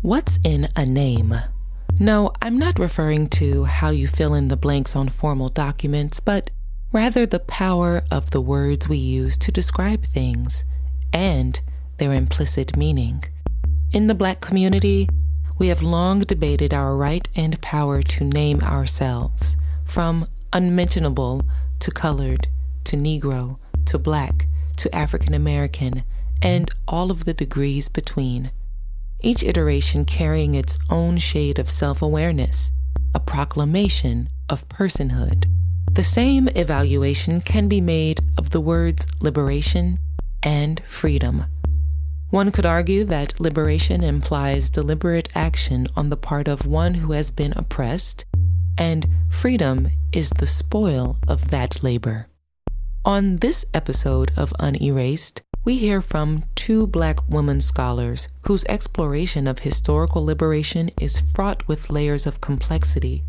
What's in a name? No, I'm not referring to how you fill in the blanks on formal documents, but rather the power of the words we use to describe things and their implicit meaning. In the Black community, we have long debated our right and power to name ourselves, from unmentionable to colored, to Negro, to Black, to African American, and all of the degrees between. Each iteration carrying its own shade of self-awareness, a proclamation of personhood. The same evaluation can be made of the words liberation and freedom. One could argue that liberation implies deliberate action on the part of one who has been oppressed, and freedom is the spoil of that labor. On this episode of Unerased, we hear from two Black women scholars whose exploration of historical liberation is fraught with layers of complexity.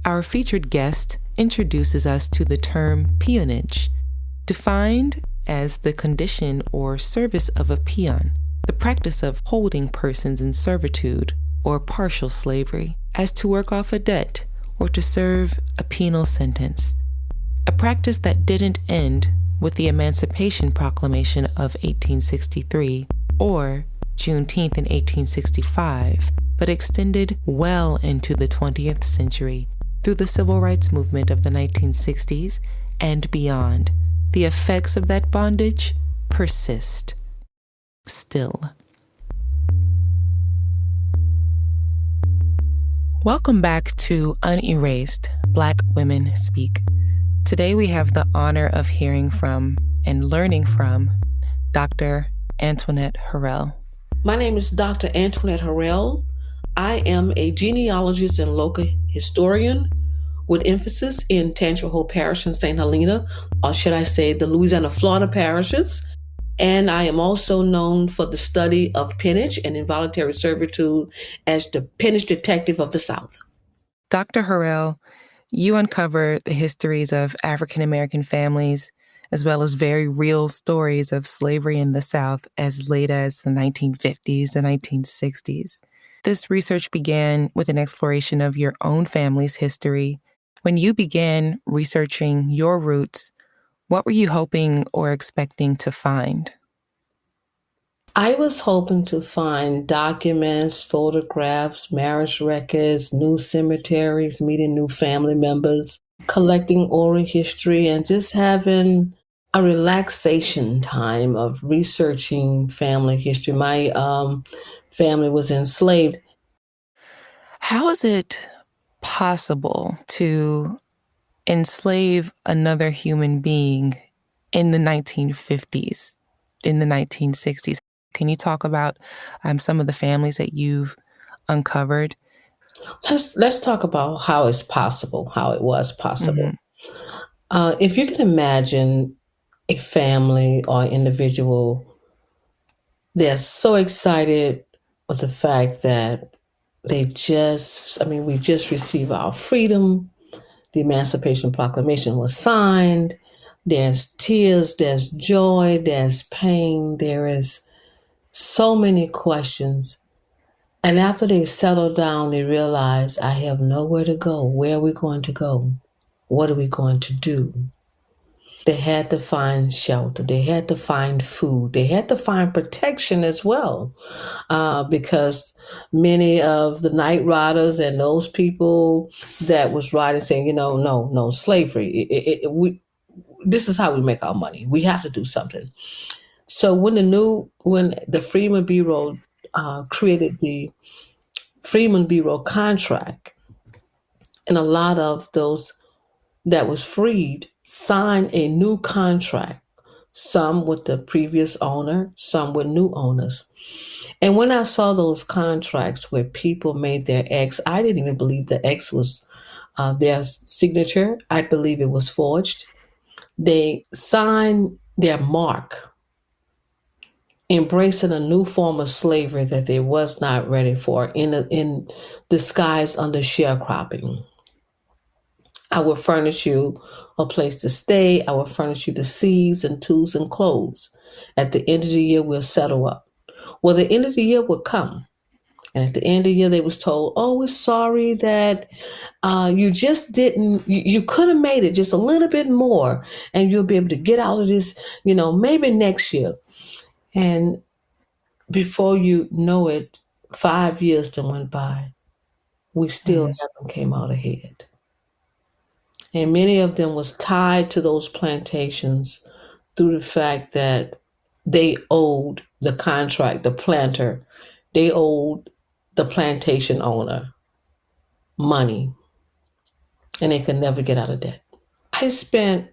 Our featured guest introduces us to the term peonage, defined as the condition or service of a peon, the practice of holding persons in servitude or partial slavery, as to work off a debt or to serve a penal sentence, a practice that didn't end with the Emancipation Proclamation of 1863 or Juneteenth in 1865, but extended well into the 20th century through the Civil Rights Movement of the 1960s and beyond. The effects of that bondage persist. Still. Welcome back to Unerased, Black Women Speak. Today we have the honor of hearing from and learning from Dr. Antoinette Harrell. My name is Dr. Antoinette Harrell. I am a genealogist and local historian with emphasis in Tangier Parish and St. Helena, or should I say the Louisiana, Florida parishes. And I am also known for the study of peonage and involuntary servitude as the peonage detective of the South. Dr. Harrell, you uncover the histories of African American families, as well as very real stories of slavery in the South as late as the 1950s and 1960s. This research began with an exploration of your own family's history. When you began researching your roots, what were you hoping or expecting to find? I was hoping to find documents, photographs, marriage records, new cemeteries, meeting new family members, collecting oral history, and just having a relaxation time of researching family history. My family was enslaved. How is it possible to enslave another human being in the 1950s, in the 1960s? Can you talk about some of the families that you've uncovered? Let's talk about how it's possible, how it was possible. If you can imagine a family or individual, they're so excited with the fact that we just received our freedom. The Emancipation Proclamation was signed. There's tears, there's joy, there's pain, there is so many questions. And after they settle down, they realize, I have nowhere to go. Where are we going to go? What are we going to do? They had to find shelter. They had to find food. They had to find protection as well, because many of the night riders and those people that was riding saying, no, slavery. This is how we make our money. We have to do something. So when the Freedmen Bureau created the Freedmen Bureau contract, and a lot of those that was freed signed a new contract, some with the previous owner, some with new owners. And when I saw those contracts where people made their X, I didn't even believe the X was their signature. I believe it was forged. They signed their mark, embracing a new form of slavery that they was not ready for, in disguise under sharecropping. I will furnish you a place to stay. I will furnish you the seeds and tools and clothes. At the end of the year, we'll settle up. Well, the end of the year would come, And at the end of the year, they was told, "Oh, we're sorry that you just didn't. You could have made it just a little bit more, and you'll be able to get out of this. Maybe next year." And before you know it, 5 years then went by. We still haven't came out ahead. And many of them was tied to those plantations through the fact that they owed the contract, the planter, they owed the plantation owner money, and they could never get out of debt. I spent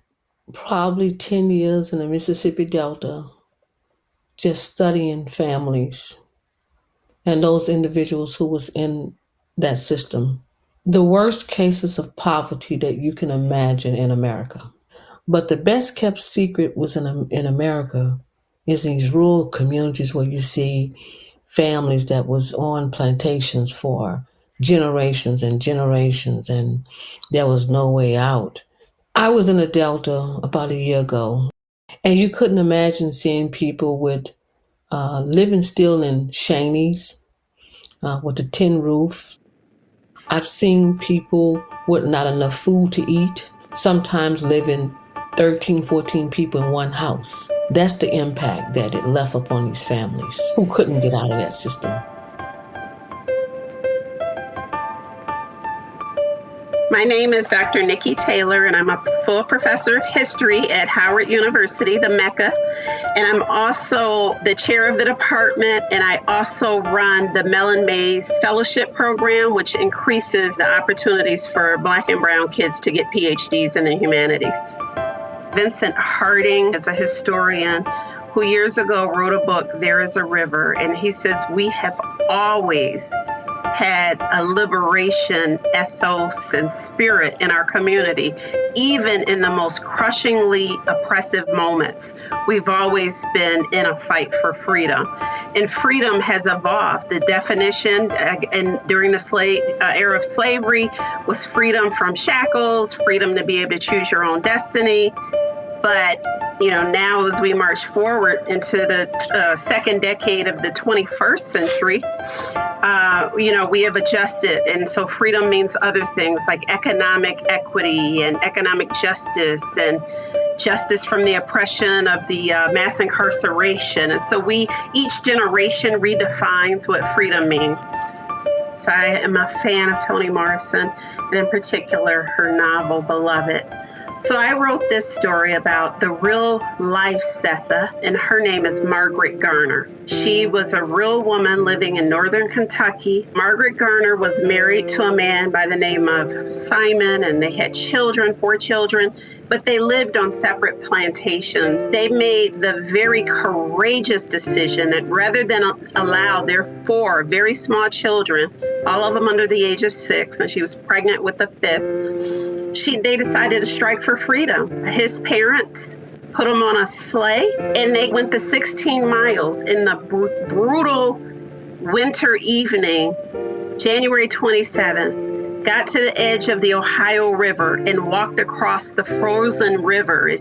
probably 10 years in the Mississippi Delta just studying families and those individuals who was in that system. The worst cases of poverty that you can imagine in America. But the best kept secret was in America is these rural communities where you see families that was on plantations for generations and generations, and there was no way out. I was in the Delta about a year ago, and you couldn't imagine seeing people with living still in shanties with a tin roof. I've seen people with not enough food to eat, sometimes living 13, 14 people in one house. That's the impact that it left upon these families who couldn't get out of that system. My name is Dr. Nikki Taylor, and I'm a full professor of history at Howard University, the Mecca. And I'm also the chair of the department, and I also run the Mellon Mays Fellowship Program, which increases the opportunities for Black and Brown kids to get PhDs in the humanities. Vincent Harding is a historian who years ago wrote a book, There is a River, and he says we have always had a liberation ethos and spirit in our community, even in the most crushingly oppressive moments. We've always been in a fight for freedom, and freedom has evolved. The definition and during the era of slavery was freedom from shackles, freedom to be able to choose your own destiny. But now as we march forward into the second decade of the 21st century, we have adjusted. And so freedom means other things like economic equity and economic justice and justice from the oppression of the mass incarceration. And so each generation redefines what freedom means. So I am a fan of Toni Morrison, and in particular, her novel, Beloved. So I wrote this story about the real life Setha, and her name is Margaret Garner. She was a real woman living in northern Kentucky. Margaret Garner was married to a man by the name of Simon, and they had 4 children, but they lived on separate plantations. They made the very courageous decision that rather than allow their 4 very small children, all of them under the age of 6, and she was pregnant with the 5th, they decided to strike for freedom. His parents put him on a sleigh, and they went the 16 miles in the brutal winter evening, January 27th, got to the edge of the Ohio River and walked across the frozen river.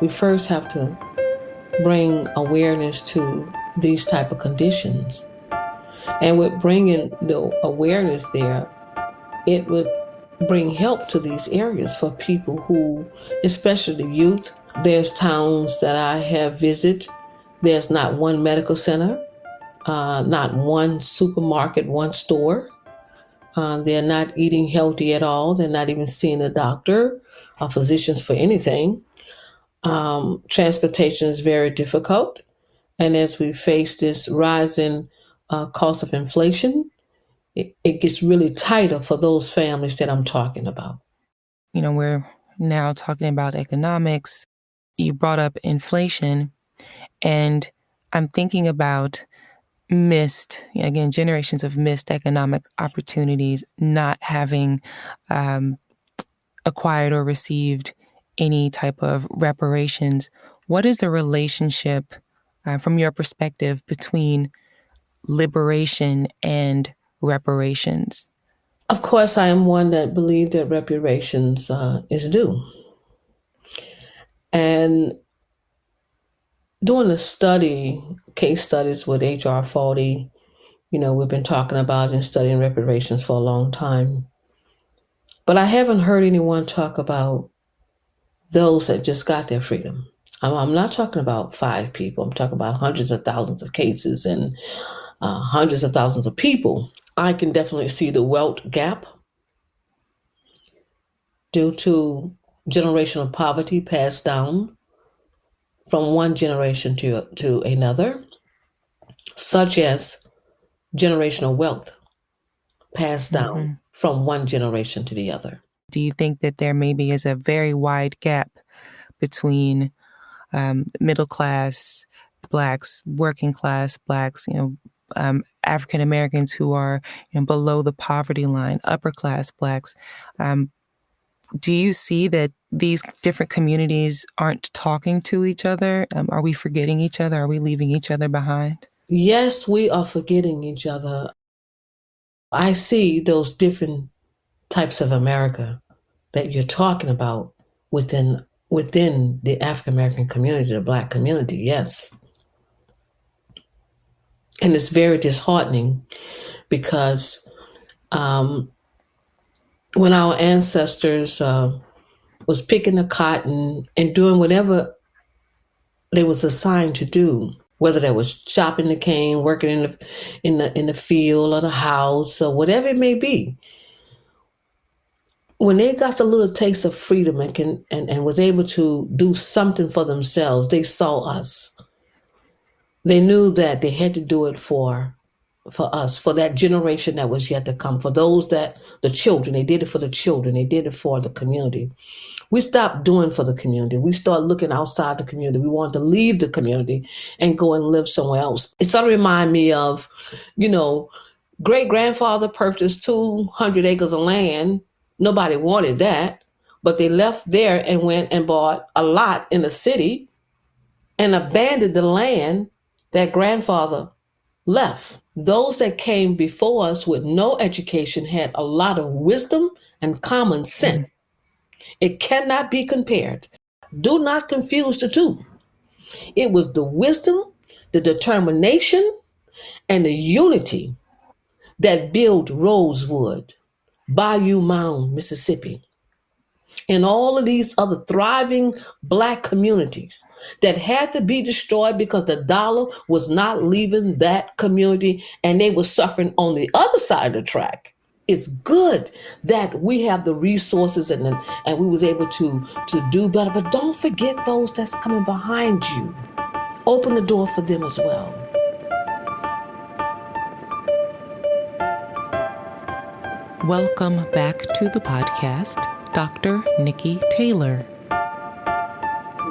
We first have to bring awareness to these type of conditions. And with bringing the awareness there, it would bring help to these areas for people who, especially youth. There's towns that I have visited. There's not one medical center, not one supermarket, one store. They're not eating healthy at all. They're not even seeing a doctor or physicians for anything. Transportation is very difficult. And as we face this rising cost of inflation, it gets really tighter for those families that I'm talking about. We're now talking about economics. You brought up inflation, and I'm thinking about generations of missed economic opportunities, not having acquired or received any type of reparations. What is the relationship, from your perspective, between liberation and reparations? Of course, I am one that believes that reparations is due. And doing case studies with HR 40, we've been talking about and studying reparations for a long time. But I haven't heard anyone talk about those that just got their freedom. I'm not talking about 5 people. I'm talking about hundreds of thousands of cases and hundreds of thousands of people. I can definitely see the wealth gap due to generational poverty passed down from one generation to another, such as generational wealth passed down from one generation to the other. Do you think that there maybe is a very wide gap between middle class Blacks, working class Blacks, African Americans who are below the poverty line, upper class Blacks? Do you see that these different communities aren't talking to each other? Are we forgetting each other? Are we leaving each other behind? Yes, we are forgetting each other. I see those different types of America that you're talking about within the African American community, the Black community, yes. And it's very disheartening because when our ancestors was picking the cotton and doing whatever they was assigned to do, whether that was chopping the cane, working in the field or the house or whatever it may be, when they got the little taste of freedom and was able to do something for themselves, they saw us. They knew that they had to do it for us, for that generation that was yet to come, for the children. They did it for the children. They did it for the community. We stopped doing for the community. We started looking outside the community. We wanted to leave the community and go and live somewhere else. It sort of reminded me of, great-grandfather purchased 200 acres of land. Nobody wanted that, but they left there and went and bought a lot in the city and abandoned the land that grandfather left. Those that came before us with no education had a lot of wisdom and common sense. It cannot be compared. Do not confuse the two. It was the wisdom, the determination, and the unity that built Rosewood, Bayou Mound, Mississippi, and all of these other thriving Black communities that had to be destroyed because the dollar was not leaving that community and they were suffering on the other side of the track. It's good that we have the resources and we was able to do better, but don't forget those that's coming behind you. Open the door for them as well. Welcome back to the podcast, Dr. Nikki Taylor.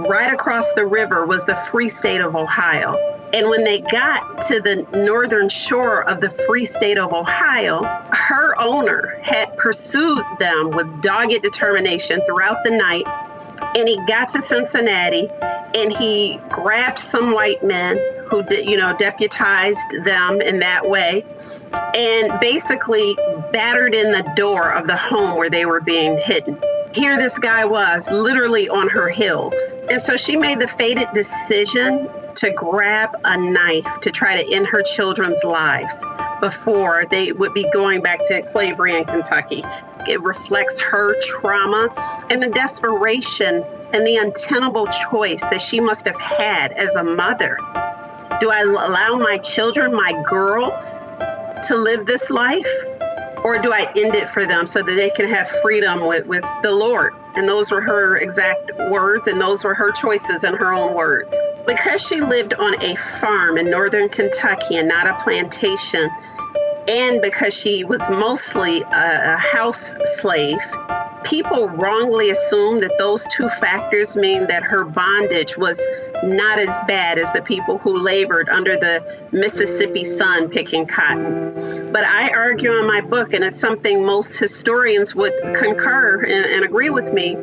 Right across the river was the free state of Ohio. And when they got to the northern shore of the free state of Ohio, her owner had pursued them with dogged determination throughout the night. And he got to Cincinnati and he grabbed some white men who deputized them in that way and basically battered in the door of the home where they were being hidden. Here this guy was, literally on her heels. And so she made the fated decision to grab a knife to try to end her children's lives before they would be going back to slavery in Kentucky. It reflects her trauma and the desperation and the untenable choice that she must have had as a mother. Do I allow my children, my girls, to live this life? Or do I end it for them so that they can have freedom with the Lord? And those were her exact words, and those were her choices in her own words. Because she lived on a farm in northern Kentucky and not a plantation, and because she was mostly a house slave, people wrongly assume that those two factors mean that her bondage was not as bad as the people who labored under the Mississippi sun picking cotton. But I argue in my book, and it's something most historians would concur and agree with me,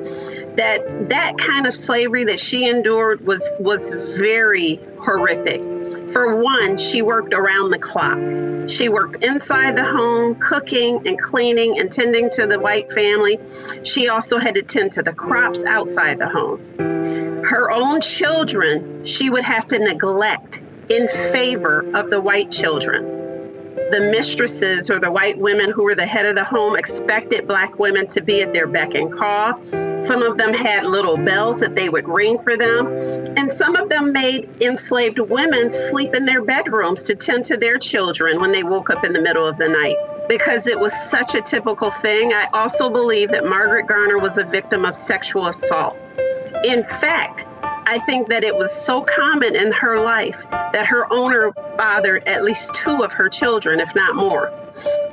that kind of slavery that she endured was very horrific. For one, she worked around the clock. She worked inside the home, cooking and cleaning and tending to the white family. She also had to tend to the crops outside the home. Her own children, she would have to neglect in favor of the white children. The mistresses or the white women who were the head of the home expected Black women to be at their beck and call. Some of them had little bells that they would ring for them. And some of them made enslaved women sleep in their bedrooms to tend to their children when they woke up in the middle of the night. Because it was such a typical thing, I also believe that Margaret Garner was a victim of sexual assault. In fact, I think that it was so common in her life that her owner fathered at least 2 of her children, if not more.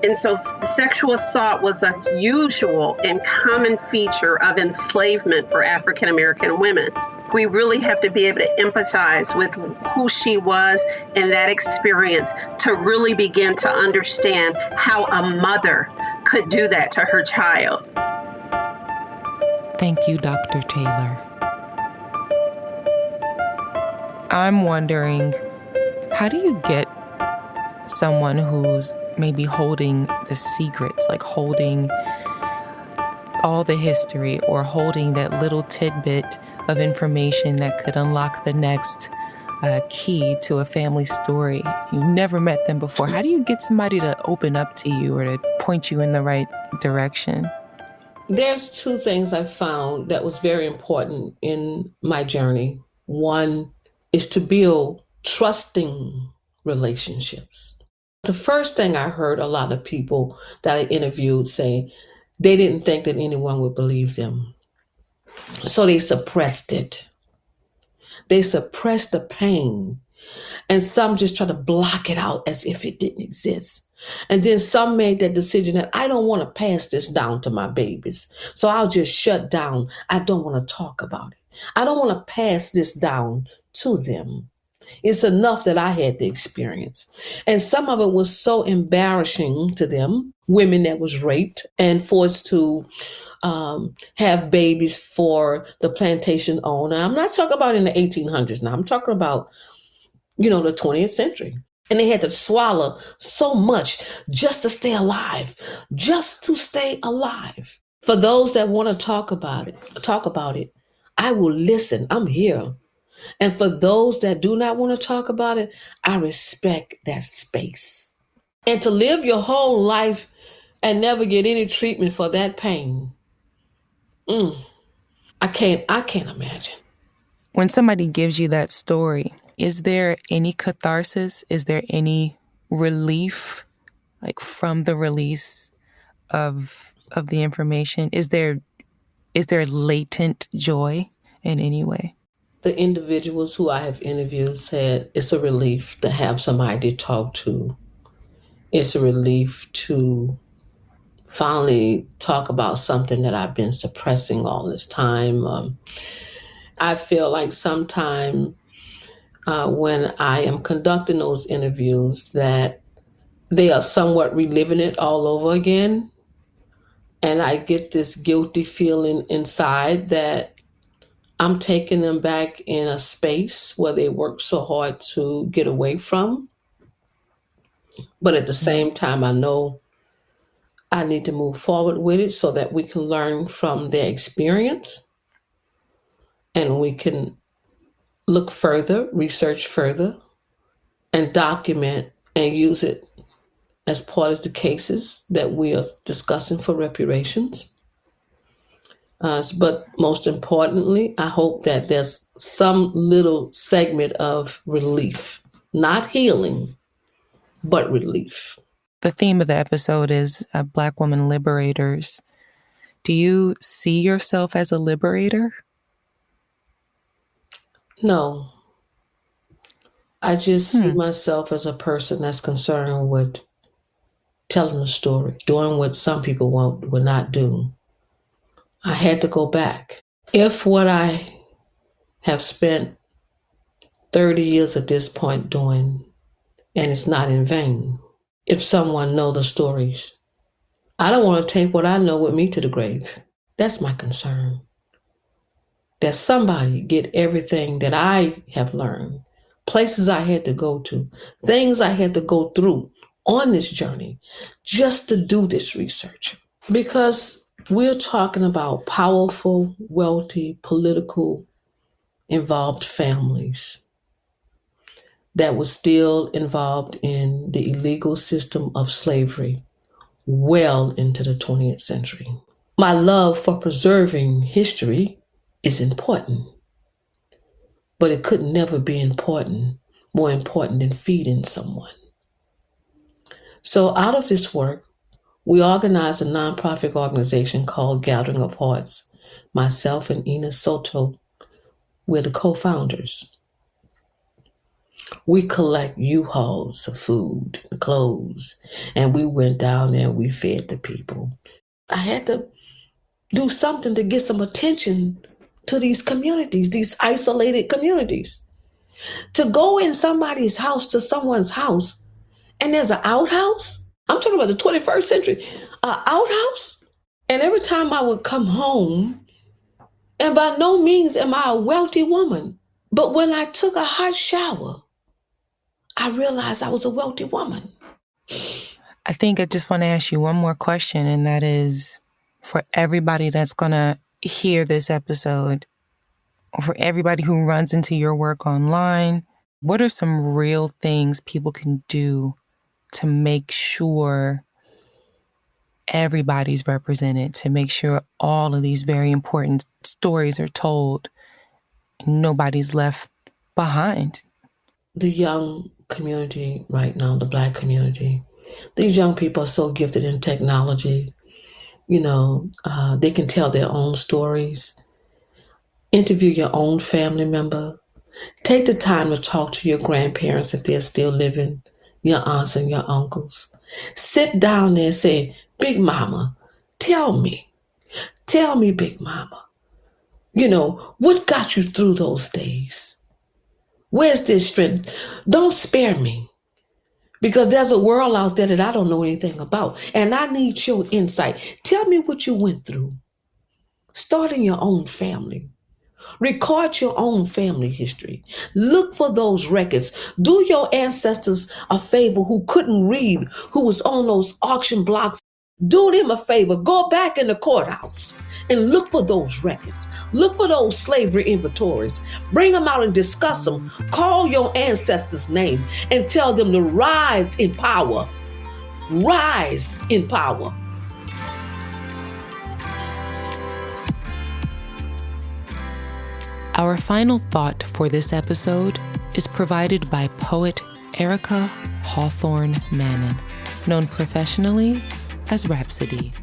And so sexual assault was a usual and common feature of enslavement for African American women. We really have to be able to empathize with who she was and that experience to really begin to understand how a mother could do that to her child. Thank you, Dr. Taylor. I'm wondering, how do you get someone who's maybe holding the secrets, like holding all the history or holding that little tidbit of information that could unlock the next key to a family story? You never met them before. How do you get somebody to open up to you or to point you in the right direction? There's 2 things I found that was very important in my journey. One is to build trusting relationships. The first thing I heard a lot of people that I interviewed say they didn't think that anyone would believe them. So they suppressed it. They suppressed the pain. And some just try to block it out as if it didn't exist. And then some made that decision that I don't want to pass this down to my babies. So I'll just shut down. I don't want to talk about it. I don't want to pass this down to them. It's enough that I had the experience. And some of it was so embarrassing to them, women that was raped and forced to have babies for the plantation owner. I'm not talking about in the 1800s now. I'm talking about, the 20th century. And they had to swallow so much just to stay alive, For those that want to talk about it, I will listen. I'm here. And for those that do not want to talk about it, I respect that space. And to live your whole life and never get any treatment for that pain, I can't imagine. When somebody gives you that story, is there any catharsis? Is there any relief, like from the release of the information? Is there latent joy in any way? The individuals who I have interviewed said it's a relief to have somebody to talk to. It's a relief to finally talk about something that I've been suppressing all this time. I feel like sometime when I am conducting those interviews that they are somewhat reliving it all over again. And I get this guilty feeling inside that I'm taking them back in a space where they worked so hard to get away from. But at the same time, I know I need to move forward with it so that we can learn from their experience and we can look further, research further, and document and use it as part of the cases that we are discussing for reparations. But most importantly, I hope that there's some little segment of relief, not healing, but relief. The theme of the episode is Black woman liberators. Do you see yourself as a liberator? No. I just see myself as a person that's concerned with telling a story, doing what some people would not do. I had to go back. If what I have spent 30 years at this point doing, and it's not in vain, if someone know the stories, I don't want to take what I know with me to the grave. That's my concern. That somebody get everything that I have learned places I had to go to, things I had to go through on this journey just to do this research. Because we're talking about powerful, wealthy, political involved families that were still involved in the illegal system of slavery well into the 20th century. My love for preserving history is important, but it could never be more important than feeding someone. So out of this work, we organized a nonprofit organization called Gathering of Hearts. Myself and Ina Soto, we're the co-founders. We collect U-Hauls of food and clothes, and we went down there and we fed the people. I had to do something to get some attention to these communities, these isolated communities. To go in somebody's house, to someone's house, and there's an outhouse. I'm talking about the 21st century, an outhouse. And every time I would come home, and by no means am I a wealthy woman, but when I took a hot shower, I realized I was a wealthy woman. I think I just want to ask you one more question, and that is, for everybody that's going to hear this episode, or for everybody who runs into your work online, what are some real things people can do to make sure everybody's represented, to make sure all of these very important stories are told and nobody's left behind? The young community right now, the Black community, these young people are so gifted in technology. They can tell their own stories. Interview your own family member. Take the time to talk to your grandparents if they're still living, your aunts and your uncles. Sit down there and say, Big Mama, tell me, Big Mama, what got you through those days? Where's this strength? Don't spare me, because there's a world out there that I don't know anything about, and I need your insight. Tell me what you went through. Start in your own family. Record your own family history. Look for those records. Do your ancestors a favor who couldn't read, who was on those auction blocks. Do them a favor. Go back in the courthouse and look for those records. Look for those slavery inventories. Bring them out and discuss them. Call your ancestors' name and tell them to rise in power. Rise in power. Our final thought for this episode is provided by poet Erica Hawthorne Mannon, known professionally as Rhapsody.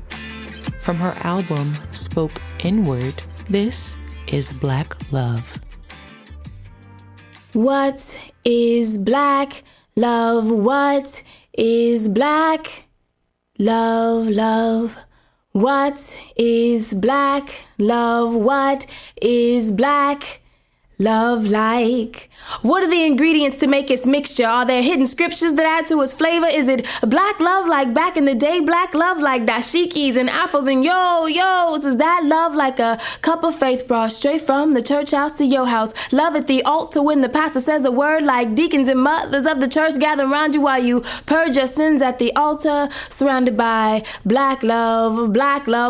From her album Spoke Inward, this is Black Love. What is black love? What is black love? Love. What is black love? What is black love like? What are the ingredients to make its mixture? Are there hidden scriptures that add to its flavor? Is it black love like back in the day? Black love like dashikis and afros and yo-yos? Is that love like a cup of faith brought straight from the church house to your house? Love at the altar when the pastor says a word, like deacons and mothers of the church gather around you while you purge your sins at the altar, surrounded by black love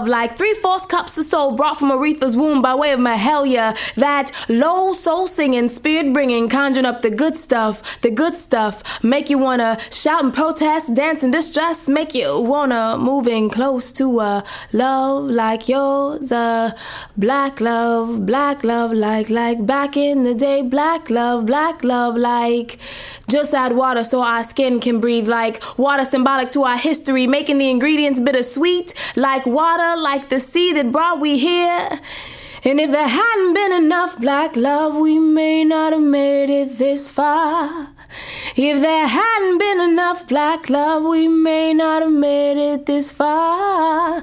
like 3/4 cups of soul brought from Aretha's womb by way of Mahalia. That low soul singing, spirit bringing, conjuring up the good stuff, make you wanna shout and protest, dance and distress, make you wanna move in close to a love like yours, a black love like back in the day, black love like just add water so our skin can breathe, like water symbolic to our history, making the ingredients bittersweet, like water, like the sea that brought we here. And if there hadn't been enough black love, we may not have made it this far. If there hadn't been enough black love, we may not have made it this far.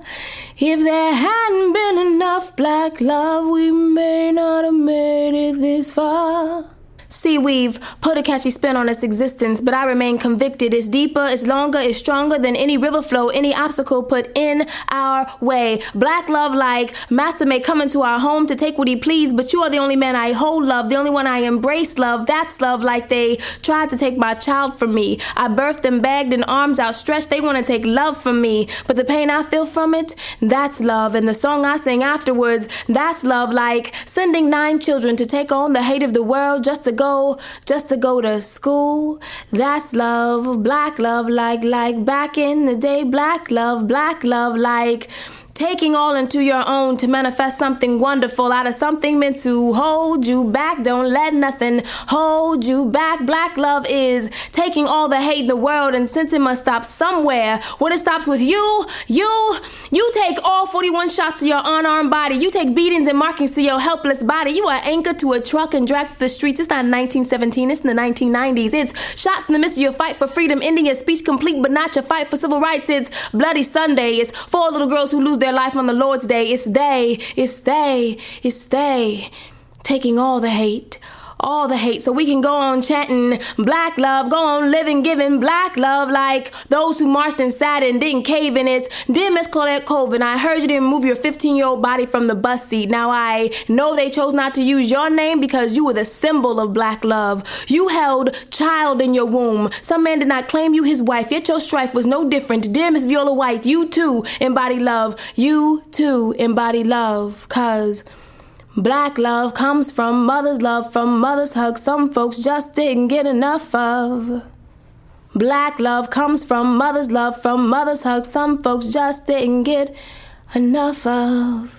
If there hadn't been enough black love, we may not have made it this far. See, See, we've put a catchy spin on its existence, but I remain convicted. It's deeper, it's longer, it's stronger than any river flow, any obstacle put in our way. Black love like Master may come into our home to take what he please, but you are the only man I hold, love, the only one I embrace, love. That's love, like they tried to take my child from me. I birthed them bagged and arms outstretched. They want to take love from me, but the pain I feel from it, that's love. And the song I sing afterwards, that's love, like sending 9 children to take on the hate of the world just to go to school. That's love. Black love, like back in the day. Black love, like taking all into your own to manifest something wonderful out of something meant to hold you back. Don't let nothing hold you back. Black love is taking all the hate in the world, and since it must stop somewhere, when it stops with you take all 41 shots to your unarmed body. You take beatings and markings to your helpless body. You are anchored to a truck and dragged to the streets. It's not 1917, it's in the 1990s. It's shots in the midst of your fight for freedom, ending your speech complete, but not your fight for civil rights. It's Bloody Sunday. It's 4 little girls who lose their life on the Lord's Day. It's they taking all the hate, so we can go on chanting black love, go on living, giving black love, like those who marched and sat and didn't cave in. It's dear Miss Claudette Colvin, I heard you didn't move your 15-year-old body from the bus seat. Now I know they chose not to use your name because you were the symbol of black love. You held child in your womb. Some man did not claim you his wife, yet your strife was no different. Dear Miss Viola White, you too embody love. You too embody love, 'cause black love comes from mother's love, from mother's hug some folks just didn't get enough of. Black love comes from mother's love, from mother's hug some folks just didn't get enough of.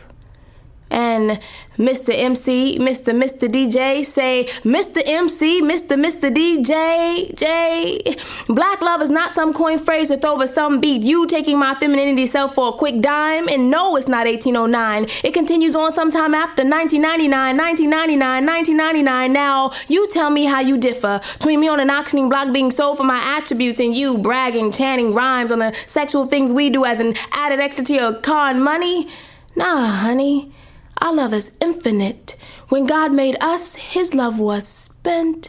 And Mr. MC, Mr. DJ, say, Mr. MC, Mr. DJ. Black love is not some coin phrase to throw over some beat. You taking my femininity self for a quick dime, and no, it's not 1809. It continues on sometime after 1999. Now, you tell me how you differ between me on an auctioning block being sold for my attributes and you bragging, chanting rhymes on the sexual things we do as an added extra to your car and money. Nah, honey. Our love is infinite. When God made us, his love was spent.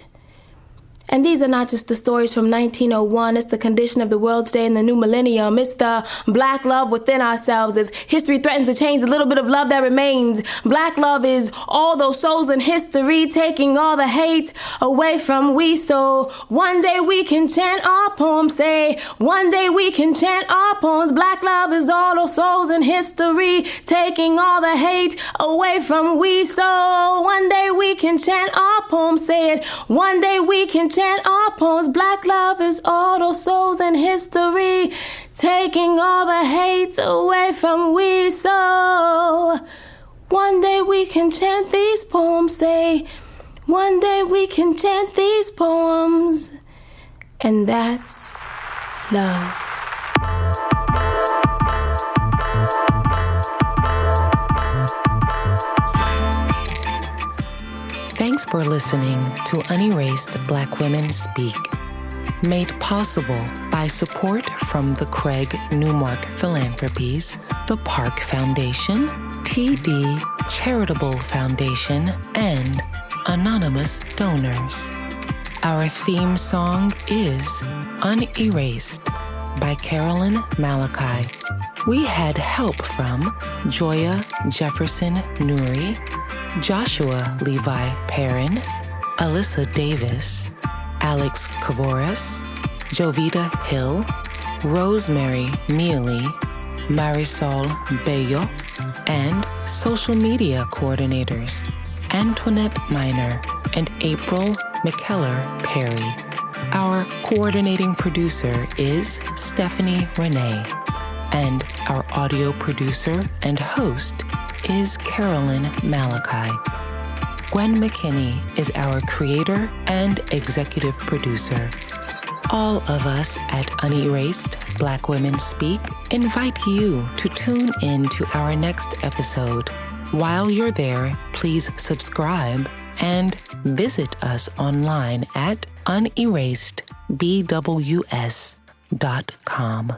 And these are not just the stories from 1901. It's the condition of the world today in the new millennium. It's the black love within ourselves as history threatens to change the little bit of love that remains. Black love is all those souls in history taking all the hate away from we. So one day we can chant our poems. Say, one day we can chant our poems. Black love is all those souls in history taking all the hate away from we. So one day we can chant our poems. Say it. One day we can chant our poems. Black love is all those souls in history taking all the hate away from we. So one day we can chant these poems. Say, one day we can chant these poems. And that's love. Thanks for listening to Unerased Black Women Speak, made possible by support from the Craig Newmark Philanthropies, the Park Foundation, TD Charitable Foundation, and anonymous donors. Our theme song is Unerased by Carolyn Malachi. We had help from Joya Jefferson Nuri, Joshua Levi Perrin, Alyssa Davis, Alex Kavoris, Jovita Hill, Rosemary Neely, Marisol Bello, and social media coordinators Antoinette Miner and April McKellar Perry. Our coordinating producer is Stephanie Renee, and our audio producer and host is Carolyn Malachi. Gwen McKinney is our creator and executive producer. All of us at Unerased Black Women Speak invite you to tune in to our next episode. While you're there, please subscribe and visit us online at unerasedbws.com.